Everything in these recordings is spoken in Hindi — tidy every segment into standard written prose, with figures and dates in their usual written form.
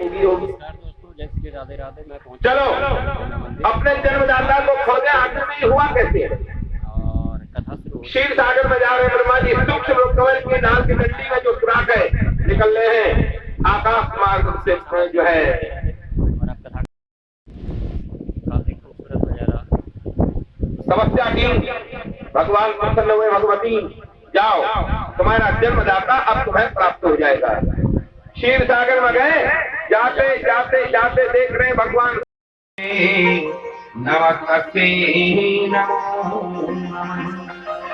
नमस्कार दोस्तों, जय श्री राधे राधे। मैं पहुंच चलो अपने जन्मदाता को खोजे आखिर में हुआ कैसे और कथा शुरू हो। क्षीर सागर में जा रहे ब्रह्मा जी सूक्ष्म रूप कमल की नाल की डंडी में जो सुराख है निकल रहे हैं आकाश मार्ग से जो है। और अब कथा काफी खूबसूरत नजारा। तपस्या की, भगवान प्रसन्न हुए, भगवती जाओ तुम्हारा जन्मदाता अब तुम्हें प्राप्त हो जाएगा। क्षीर सागर में गए, जाते जाते जाते देख रहे भगवान नमस्ते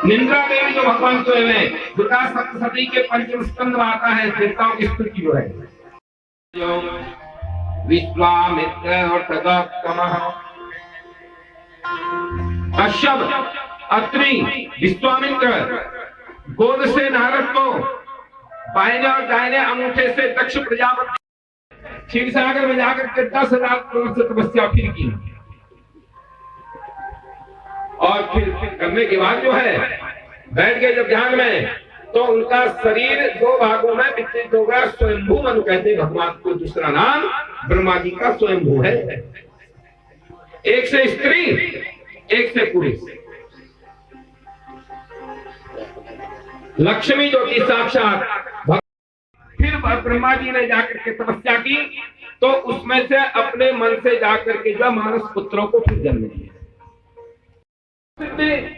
निंद्रा देवी जो भगवान स्वयं है, दुर्गा सप्तशती के पंचम स्कंद में आता है। देवताओं की स्तुति जो है विश्वामित्र और कश्यप अत्रि विश्वामित्र गोद से नारद को बाएं और दाहिने अंगूठे से दक्ष प्रजापति क्षीर सागर में जाकर के 10,000 वर्ष तपस्या फिर की। और फिर करने के बाद जो है बैठ गए जब ध्यान में, तो उनका शरीर दो भागों में विच्छेद हो गया। स्वयंभू मनु कहते हैं भगवान को, दूसरा नाम ब्रह्मा जी का स्वयंभू है। एक से स्त्री, एक से पुरुष। लक्ष्मी जो की साक्षात। फिर ब्रह्मा जी ने जाकर के तपस्या की, तो उसमें से अपने मन से जाकर के जो मानस पुत्रों को फिर जन्म दिया।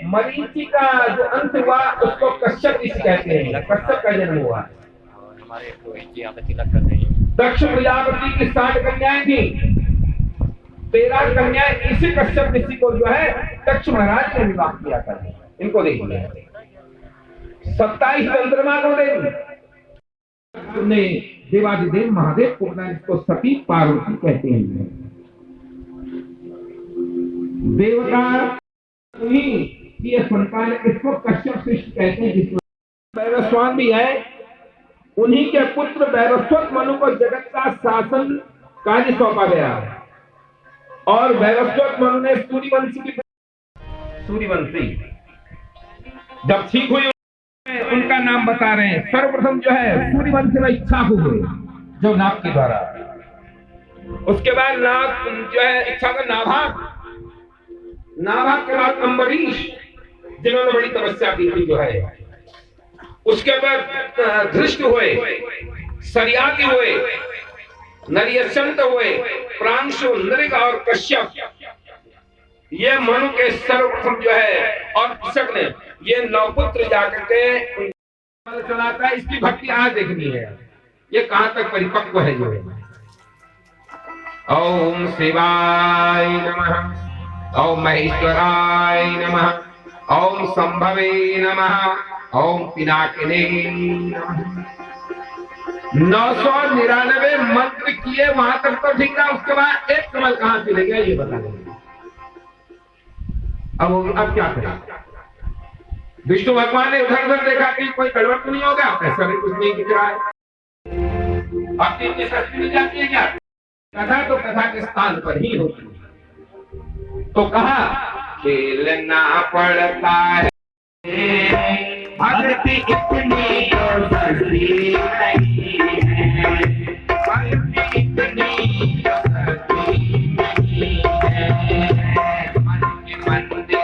मरीचि का जो अंत हुआ उसको कश्यप ऋषि कहते हैं, कश्यप का जन्म हुआ। और हमारे रोहित जी यहाँ पे तिलक कर रहे हैं। दक्ष प्रजापति की 60 कन्याएं थी, 13 कन्याएं इसी कश्यप ऋषि को जो है दक्ष महाराज ने विवाह किया था। इनको देखिए 27 चंद्रमा को देखिए। देवादिदेव महादेव पुराण इसको सती पार्वती कहते हैं। देवता ये संतान इसको कश्यप शिष्य कहते हैं। जिसमें वैवस्वान भी है, उन्हीं के पुत्र वैवस्वत मनु को जगत का शासन कार्य सौंपा गया। और वैवस्वत मनु ने सूर्यवंशी जब ठीक हुई उनका नाम बता रहे हैं। सर्वप्रथम जो है सूर्यवंशी में इच्छा हुए जो नाग के द्वारा, उसके बाद नाग जो है इच्छा का नाभाग, नाभाग के बाद अम्बरीश जिन्होंने बड़ी तपस्या की थी जो है। उसके बाद धृष्ट हुए, सरियाति हुए, नरियसंत हुए, प्रांशु, नृग और कश्यप। ये मनु के सर्वप्रथम जो है। और कृषक ने ये 9 पुत्र जाकर के चलाता है। इसकी भक्ति आज देखनी है, ये कहां तक परिपक्व है जो है। ओम शिवाय नमः, ओम महेश्वराय नमः, ओम संभवे नमः, ओम पिनाकिने नमः। 999 मंत्र किए, वहां तक तो ठीक था। उसके बाद एक कमल कहां चले गया ये बता देंगे। अब क्या करें? विष्णु भगवान ने उधर उधर देखा कि कोई गड़बड़ तो नहीं होगा, ऐसा भी कुछ नहीं दिख रहा है। अब इतनी सस्ती मिल जाती है क्या? कथा तो कथा के स्थान पर ही होती है। तो कहा खेलना पड़ता है, भक्ति इतनी सस्ती नहीं है, भक्ति इतनी सस्ती नहीं है। मन के मंदिर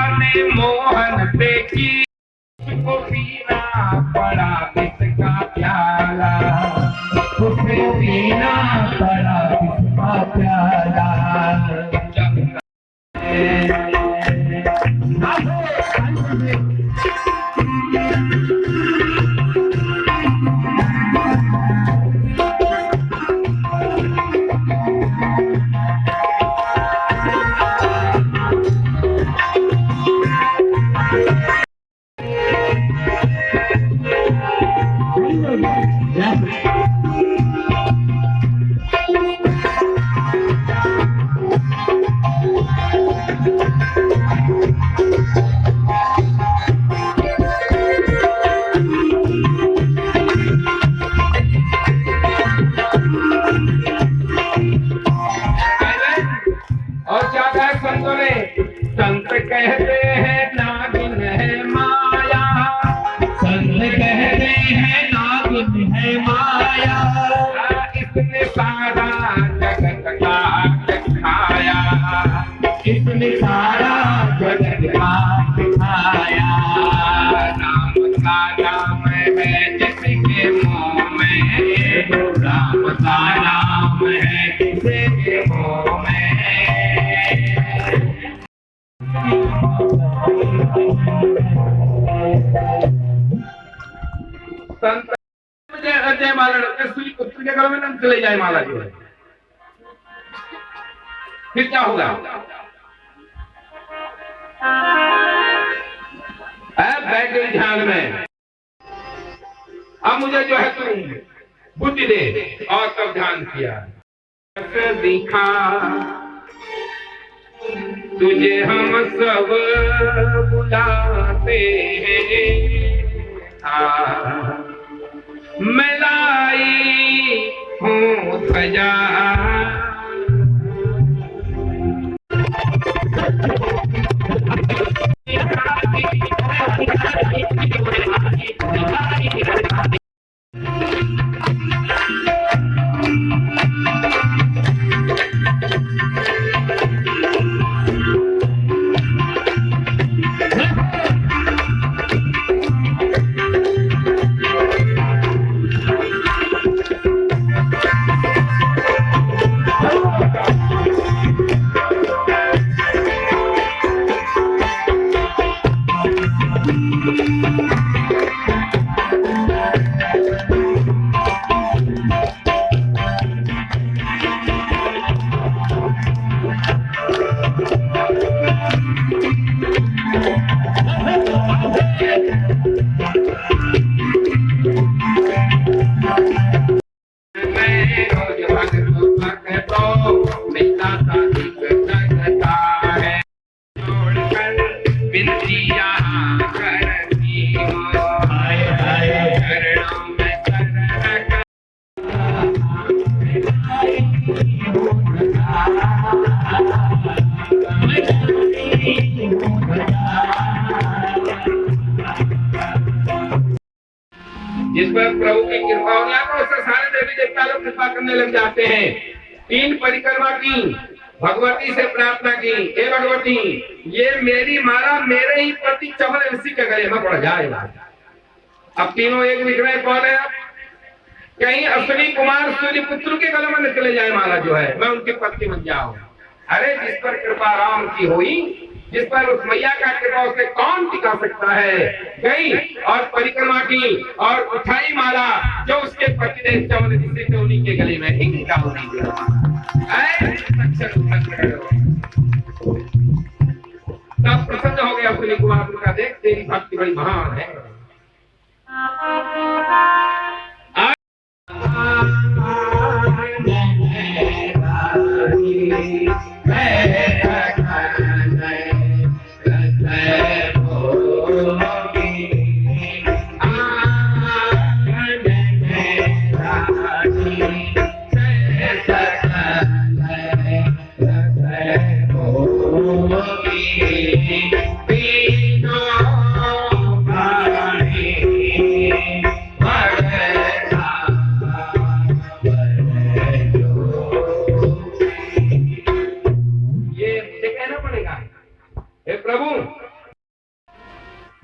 में मोहन से की को पीना पड़ा किसका प्याला, उसे पीना पड़ा किसका प्याला। जयमाला सूर्य पुत्र के गले में न चले जाए माला जो है, फिर क्या होगा? अब बैठ गई ध्यान में, अब मुझे जो है तू बुद्धि दे, और तब ध्यान किया, दिखा तुझे हम सब बुलाते हैं, मैं लाई हूँ सजा। जिस पर प्रभु की कृपा हो जाए उससे सारे देवी देवता लोग कृपा करने लग जाते हैं। 3 परिक्रमा की, भगवती से प्रार्थना की, हे भगवती ये मेरी माला मेरे ही पति चमन ऋषि के गले में पड़ जाएगा। अब तीनों एक दिख रहे कौन है? कहीं अश्विनी कुमार सूर्य पुत्र के गले में न चले जाए माला जो है, मैं उनके पति बन जाऊं। अरे जिस पर कृपा राम की हुई, जिस पर उस मैया का कृपा उसे कौन टिका सकता है। गई और परिक्रमा की और उठाई माला जो उसके पतिदेव चमन ऋषि थे उन्हीं के गले में ही टिका होगी। तब प्रसन्न हो गया अश्विनी कुमार का, देख तेरी भक्ति बड़ी महान है।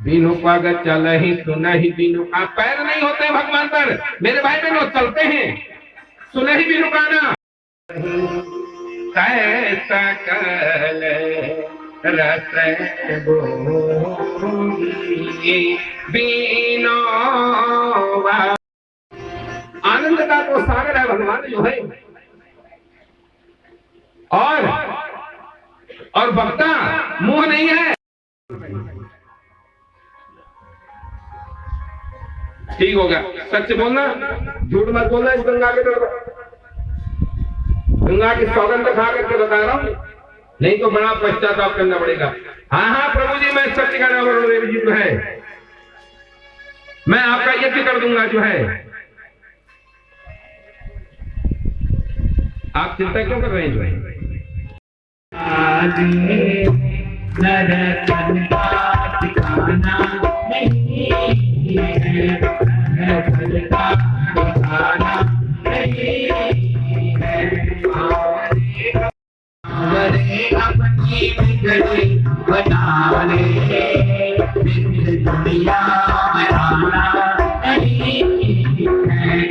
बिनु पग चल ही सुन ही बिनु का, पैर नहीं होते भगवान पर मेरे भाई बहनों, चलते हैं सुन ही बिनु का ना। सकल रस बिनो आनंद का तो सागर है भगवान जो है। और भक्ता मुंह नहीं है। ठीक हो गया, सच बोलना, झूठ मत बोलना। इस गंगा के गंगा की सौगंध खा करके बता रहा हूँ, नहीं तो बड़ा पश्चाताप करना पड़ेगा। हाँ हाँ प्रभु जी, मैं सत्य का नाम देवी जी जो है, मैं आपका यज्ञ कर दूंगा जो है। आप चिंता क्यों कर रहे हैं जो है? दुनिया में आना नहीं है,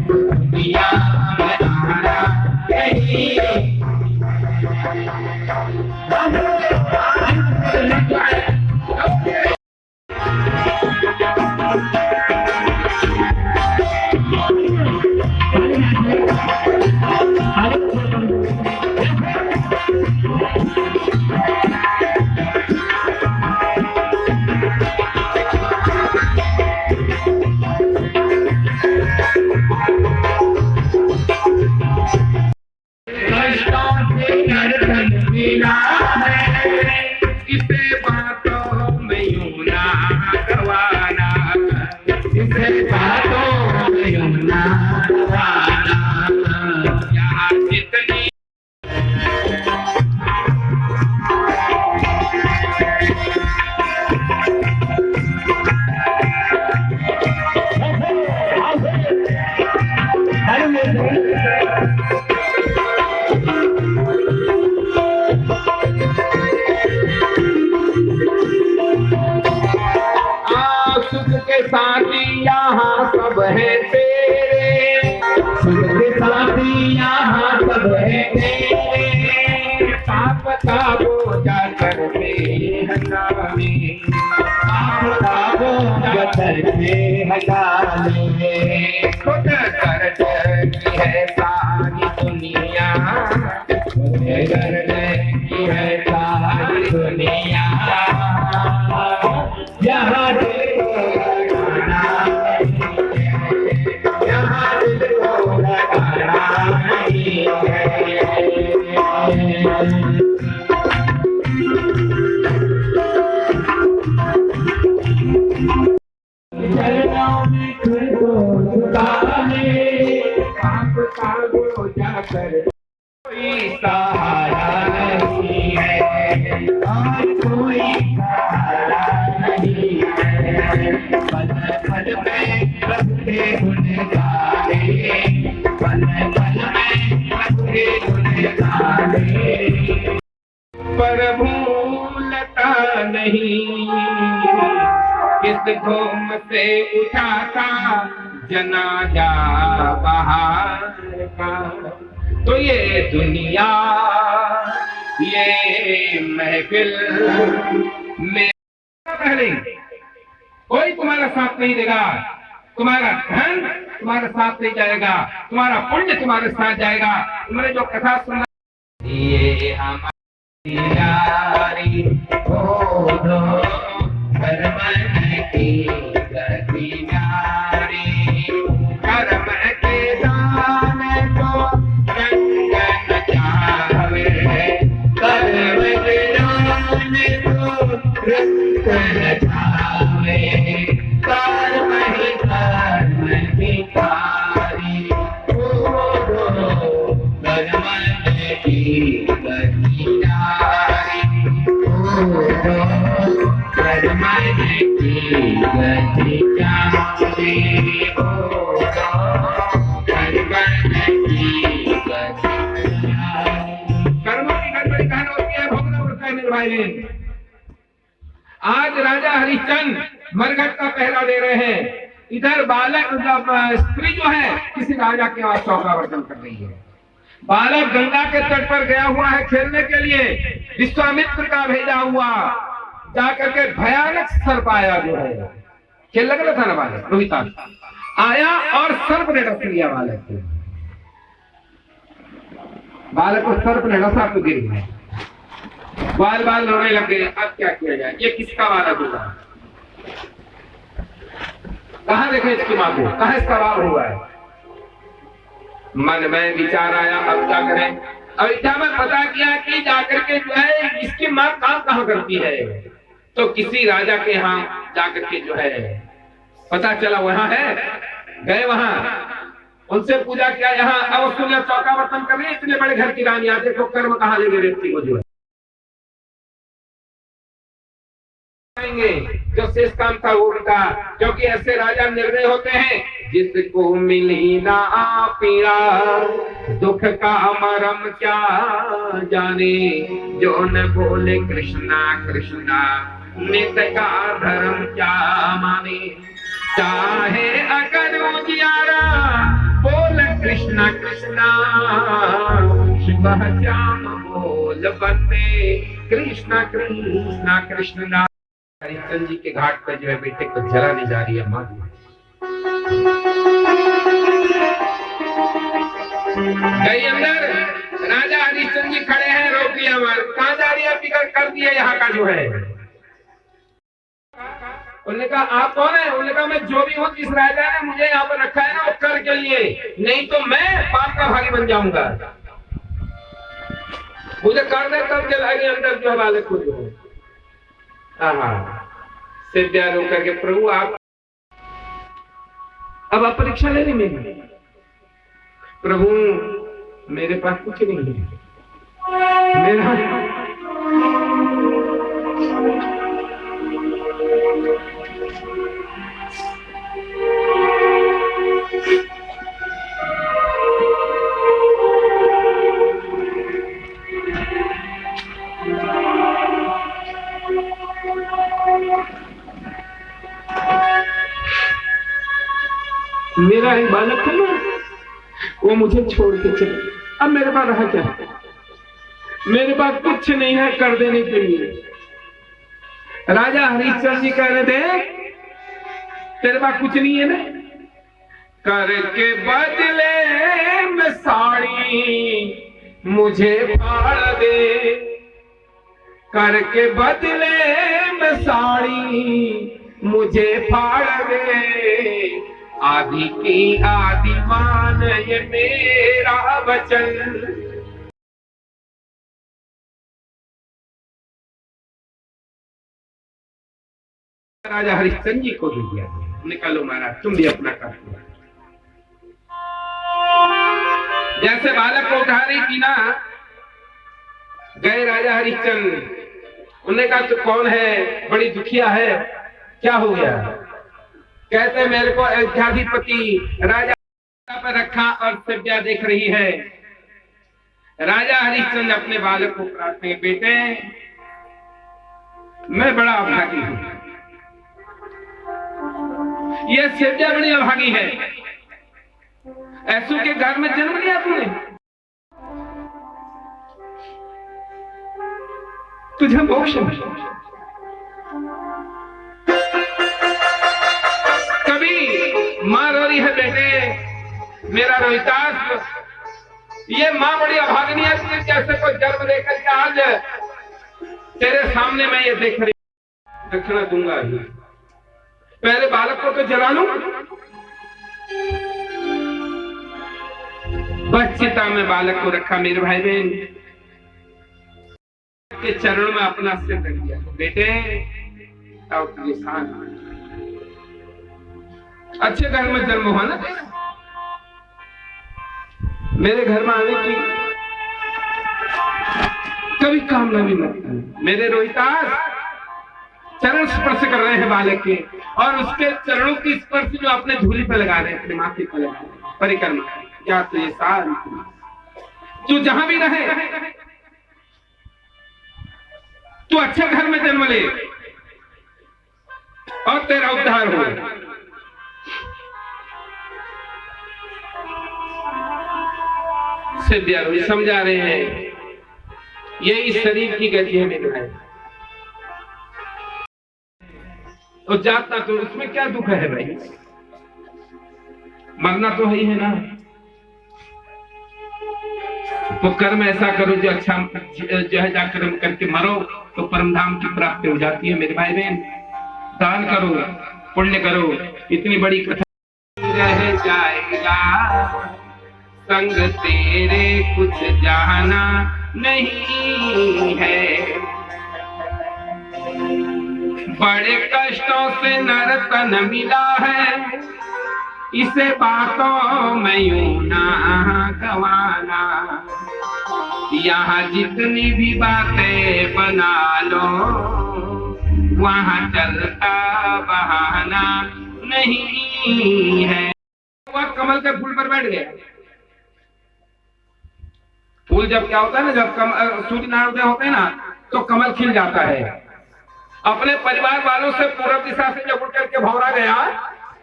दुनिया में आना नहीं है। दीवाना दीवाना यहाँ जितनी सुख के साथी यहाँ सब है तेरे, सुख के साथी यहाँ सब है तेरे, पाप का बोझा कर दे हटावे, पाप का बोझा कर के हटा ले। खुद दर्द की है सारी दुनिया, खुद दर्द की है सारी दुनिया, यहाँ दिल को लगाना यहाँ दिल को लगाना नहीं है। चरणों में खुद को झुका ले, पाप का बोझा कर कोई सहारा नहीं है और कोई सहारा नहीं है। पल पल में प्रभु के गुण गाए, पल पल में प्रभु के गुण गाए। पर भूलता नहीं किस घूम से उठाता जनाजा बहार का। तो ये दुनिया ये महफिल में पहले कोई तुम्हारा साथ नहीं देगा, तुम्हारा धन तुम्हारा साथ नहीं जाएगा, तुम्हारा पुण्य तुम्हारे साथ जाएगा। तुमने जो कथा सुना ये हमारी यारी हो दो कर्म की गति न्यारी, कर्म के दान को रंग न चावे, कर्म के दान को रंग न चावे, कर्म ही कर्म भिखारी हो दो कर्म की गति न्यारी, हो दो कर्म की गति न्यारी, हो दो कर्म की गति न्यारी। कर्मों की गड़बड़ी कहना होती है, भोगना पड़ता है मेरे भाई बहन। आज राजा हरिश्चंद्र मरघट का पहरा दे रहे हैं, इधर बालक स्त्री जो है किसी राजा के पास चौकावर्तन कर रही है। बालक गंगा के तट पर गया हुआ है खेलने के लिए, विश्वामित्र का भेजा हुआ जाकर के भयानक सर्प आया जो है, खेल लग रहा था ना बालक रोहिता आया और सर्प ने डस लिया बालक को। बालक को सर्प ने डसा तो गिर गया, बाल बाल रोने लग गए। अब क्या किया जाए, ये किसका बालक होगा, कहाँ देखे इसकी माँ को, कहाँ इसका बाप हुआ है। मन में विचार आया अब क्या करें। अयोध्या में पता किया कि जाकर के जो है इसकी माँ काम कहाँ करती है, तो किसी राजा के यहाँ जाकर के जो है पता चला वहां है, गए वहां उनसे पूजा किया। यहाँ अवसुल्य चौकावर्तन कर रही, इतने बड़े घर की रानी आते तो कर्म कहाँ लेंगे व्यक्ति को जो है जो शेष काम था वो उनका, क्योंकि ऐसे राजा निर्णय होते हैं जिसको मिली ना पीड़ा दुख का मरम क्या जाने, जो न बोले कृष्णा कृष्णा नित्य का धर्म क्या माने। चाहे अगर उजियारा बोल कृष्णा कृष्णा, सुबह शाम बोल बंदे कृष्णा कृष्णा कृष्णा। हरिश्चंद्र जी के घाट पर जो है बेटे को जलाने जा रही है माँ। गई अंदर, राजा हरिश्चंद्र जी खड़े हैं, रोक लिया मार, कहाँ जा रही है, फिक्र कर दिया यहाँ का जो है। उन्होंने कहा आप कौन है, उन्होंने कहा मैं जो भी हूँ, जिस राजा ने मुझे यहाँ पर रखा है ना वो कर के लिए, नहीं तो मैं पाप का भागी बन जाऊंगा। मुझे कर दे तब जलाएंगे अंदर जो है बालक को जो है। सिद्धिया रो करके प्रभु आप अब आप परीक्षा ले लेंगे। प्रभु मेरे पास कुछ नहीं है, मेरा मेरा एक बालक था ना, वो मुझे छोड़ के चले। अब मेरे पास रहा क्या? मेरे पास कुछ नहीं है कर देने के लिए। राजा हरिश्चंद्र जी कह रहे थे तेरे पास कुछ नहीं है ना, करके बदले में साड़ी मुझे फाड़ दे, करके बदले में साड़ी मुझे फाड़ दे, आदि की आदि मान ये मेरा वचन। राजा हरिश्चंद्र जी को दे दिया, निकालो महाराज तुम भी अपना कर लो। जैसे बालक को उठा रही थी ना, गए राजा हरिश्चंद्र, उन्होंने कहा तो कौन है, बड़ी दुखिया है, क्या हो गया? कहते मेरे को अयोध्याधिपति राजा पर रखा और सिव्या देख रही है। राजा हरिश्चंद्र अपने बालक को प्रार्थना, बेटे मैं बड़ा अभागी हूं, ये सिव्या बड़ी अभागी है, ऐसू के घर में जन्म लिया तूने, तुझे मोक्ष नहीं। कभी मां रो रही है बेटे मेरा रोहितास, ये मां बड़ी अभागनी है, जैसे कोई जन्म लेकर के आज तेरे सामने मैं ये देख रही, दक्षिणा दूंगा ही, पहले बालक को तो जला लूं। बस चिता में बालक को रखा, मेरे भाई बहन के चरणों में अपना सिर रख दिया, बेटे अब तुझे शान, अच्छे घर में जन्म हुआ ना तेरा, मेरे घर में आने की कभी कामना भी मत कर। मेरे रोहितास चरण स्पर्श कर रहे हैं बालक के, और उसके चरणों की स्पर्श जो अपने झूली पे लगा रहे हैं, अपने माथे पर लगा रहे हैं, परिक्रमा क्या तो ये साल तू जहां भी रहे तू अच्छे घर में जन्म ले और तेरा उद्धार हो। सिव्या रोही समझा रहे हैं ये इस शरीर की गति है मेरे भाई, और जाता तो उसमें क्या दुख है भाई, मरना तो है ना, तो कर्म ऐसा करो जो अच्छा जो है, जाकर कर्म करके मरो तो परम धाम की प्राप्ति हो जाती है मेरे भाई बहन। दान करो, पुण्य करो, इतनी बड़ी कथा रह जाएगा संग तेरे कुछ जाना नहीं है, बड़े कष्टों से नरतन मिला है, इसे बातों में यूं ना गवाना, यहाँ जितनी भी बातें बना लो वहाँ चलता बहाना नहीं है। वह कमल के फूल पर बैठ गया। फूल जब क्या होता है ना, जब सूर्य नारायण होते हैं ना तो कमल खिल जाता है। अपने परिवार वालों से पूर्व दिशा से जब उठ करके भौरा गया,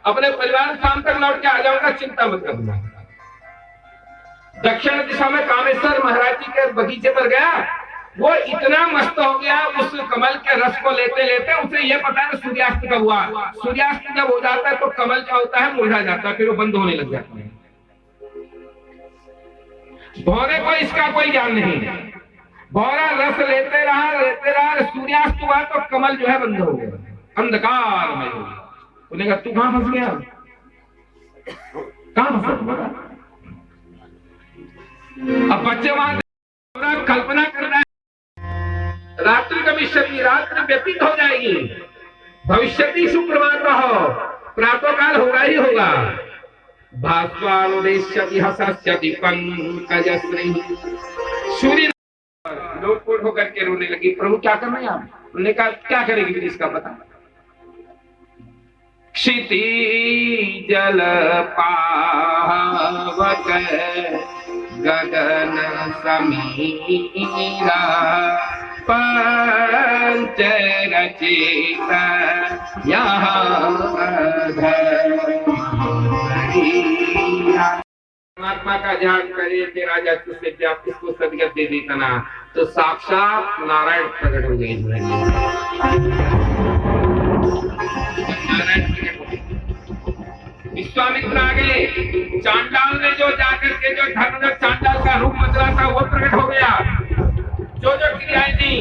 अपने परिवार शाम तक लौट के आ जाऊंगा, चिंता मत करना। दक्षिण दिशा में कामेश्वर महाराज जी के बगीचे पर गया, वो इतना मस्त हो गया उस कमल के रस को लेते लेते, उसे ये पता है सूर्यास्त कब हुआ। सूर्यास्त जब हो जाता है तो कमल क्या होता है, मुरझा जाता है, फिर वो बंद होने लग जाता है। भौरे को इसका कोई ज्ञान नहीं है, भौरा रस लेते रहा, सूर्यास्त हुआ तो कमल जो है बंद हो गया, अंधकार में हो गया। उन्हें कहा तू कहां फंस गया, कहां फंसा? अब बच्चे वहां कल्पना कर रहे हैं, रात्रि भविष्यति, रात्रि व्यतीत हो जाएगी, भविष्यति सुप्रभात हो, प्रातः काल होगा ही होगा, भास्वानुदेश्यति हसस्यति पंकजश्री। सूर्य लोटपोट होकर के रोने लगी, प्रभु क्या कर रहे हैं आप? उन्होंने कहा क्या करेगी फिर इसका पता। क्षिति जल पावक गगन समीरा पंच रचित परमात्मा का ध्यान करे थे राजा तुझसे जब इसको सदगत दे देता ना तो साक्षात नारायण प्रकट हो गए। विश्वामित्र आ गए, चांडाल ने जो जाकर के जो धर्मधर चांडाल का रूप बदला था वो प्रकट हो गया। जो जो क्रियाएं थी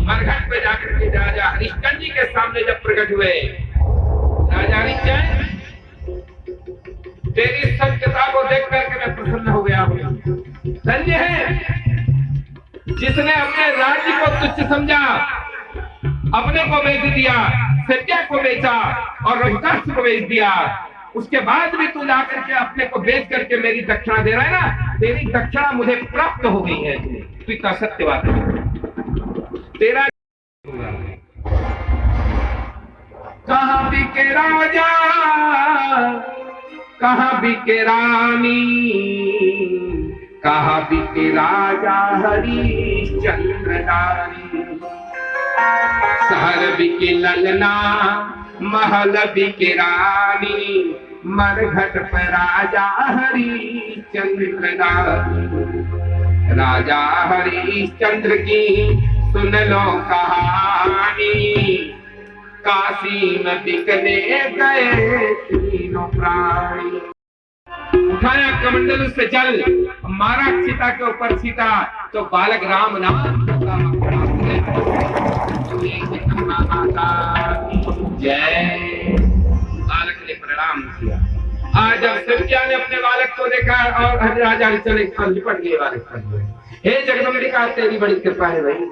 मरघट पे जाकर के राजा हरिश्चंद्र जी के सामने जब प्रकट हुए, राजा हरिश्चंद्र तेरी सत्यता को देख करके मैं प्रसन्न हो गया हूँ। धन्य है जिसने अपने राज्य को तुच्छ समझा, अपने को बेच दिया, सत्या को बेचा और रघुकाष्ठ को बेच दिया। उसके बाद भी तू जाकर के अपने को बेच करके मेरी दक्षिणा दे रहा है ना, तेरी दक्षिणा मुझे प्राप्त हो गई है। तू इतना सत्यवाद है तेरा। कहाँ बिके राजा कहाँ बिके रानी, कहाँ बिके राजा हरिश्चंद्र रानी। शहर बिके ललना महल बिके रानी, मरघट पर राजा हरिश्चंद्र रानी। राजा हरिश्चंद्र की सुन लो कहानी, काशी में बिकने गए तीनों प्राणी। उठाया कमंडल से जल, मारा सीता के ऊपर सीता, तो बालक राम नाम जय। बालक ने प्रणाम किया। आज जब सत्या ने अपने बालक को देखा और राजा हरिश्चंद्र लिपट गए बालक पर। हे जगदम्बिका तेरी बड़ी कृपा है भाई।